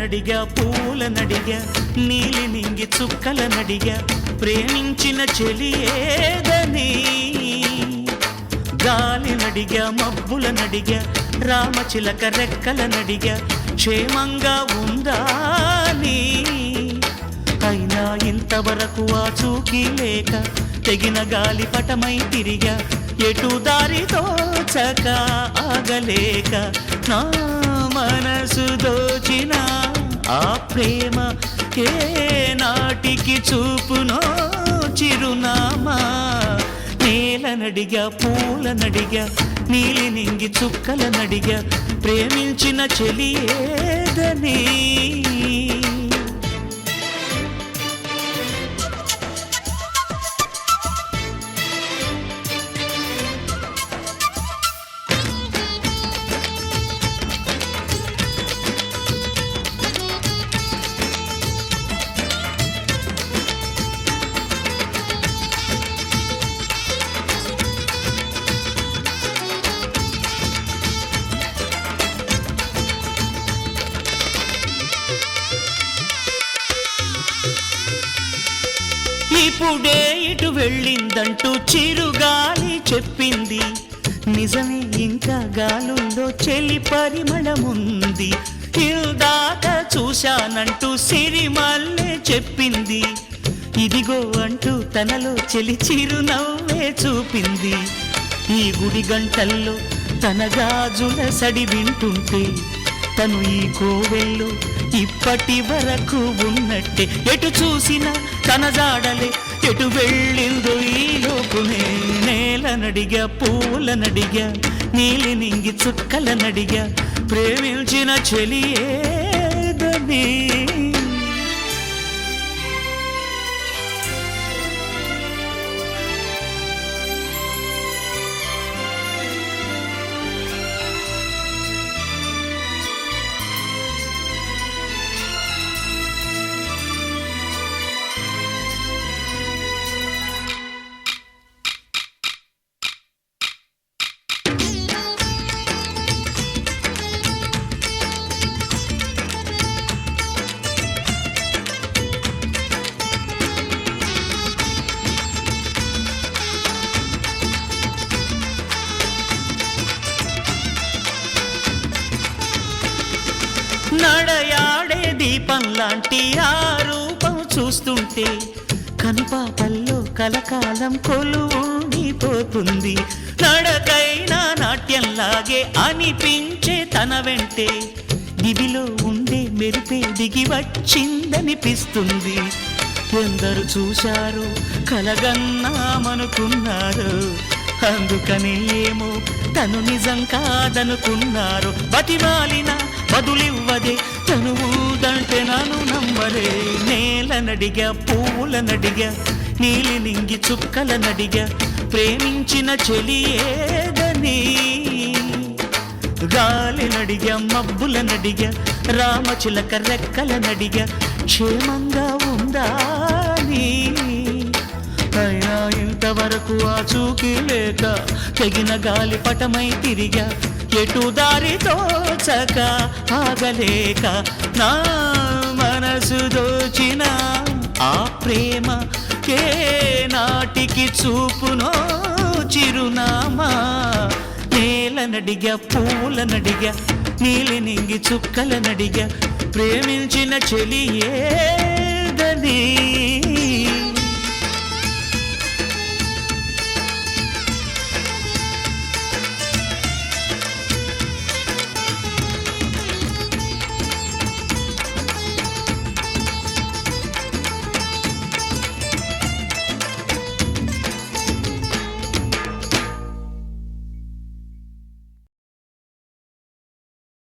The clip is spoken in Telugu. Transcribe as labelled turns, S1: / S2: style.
S1: నేలనడిగా పూలనడిగా నీలి నింగి చుక్కలనడిగా ప్రేమించిన చెలి ఏదని గాలినడిగా మబ్బులనడిగా రామచిలక రెక్కలనడిగా క్షేమంగా ఉందా నీ అయినా ఇంతవరకు ఆచూకీ లేక తెగిన గాలి పటమై తిరిగా ఎటు దారి తోచక ఆగలేక నా మనసు దోచిన ఆ ప్రేమ ఏ నాటికి చూపునో చిరునామా నేలనడిగా పూలనడిగా నీలి నింగి చుక్కలనడిగా ప్రేమించిన చెలి ఏదని ఇప్పుడే ఇటు వెళ్ళిందంటూ చిరుగాలి చెప్పింది నిజమే ఇంకా గాలుల్లో చెలి పరిమళముంది ఇందాక చూశానంటూ సిరిమల్లె చెప్పింది ఇదిగో అంటూ తనలో చెలి చిరునవ్వే చూపింది ఈ గుడి గంటల్లో తన గాజుల సడి వింటుంటే తను ఈ కోవెల్లో ఇప్పటి వరకు ఉన్నట్టే ఎటు చూసినా తన జాడలే ఎటు వెళ్ళిందో ఈ లోపునే నేలనడిగా పూలనడిగా నీలి నింగి చుక్కలనడిగా ప్రేమించిన చెలి ఏదని నడయాడే దీపం లాంటి ఆ రూపం చూస్తుంటే కనుపాపల్లో కలకాలం కొలువుండిపోతుంది నడకైనా నాట్యంలాగే అనిపించే తన వెంటే దివిలో ఉండే మెరిపే దిగి వచ్చిందనిపిస్తుంది ఎందరు చూశారు కలగన్నామనుకున్నారు అందుకని ఏమో తను నిజం కాదనుకున్నారు బతిమాలిన బదులివ్వదే తను ఊదంటే నన్ను నమ్మలే నేలనడిగా పూలనడిగా నీలి నింగి చుక్కలనడిగా ప్రేమించిన చెలి ఏదని గాలినడిగా మబ్బులనడిగా రామచిలక రెక్కలనడిగా క్షేమంగా ఉందా నీ అయినా ఇంతవరకు ఆచూకీ లేక తెగిన గాలి పటమై తిరిగా ఎటు దారి తోచక ఆగలేక నా మనసు దోచిన ఆ ప్రేమ ఏ నాటికి చూపునో చిరునామా నేలనడిగా పూలనడిగా నీలి నింగి చుక్కలనడిగా ప్రేమించిన చెలి ఏదని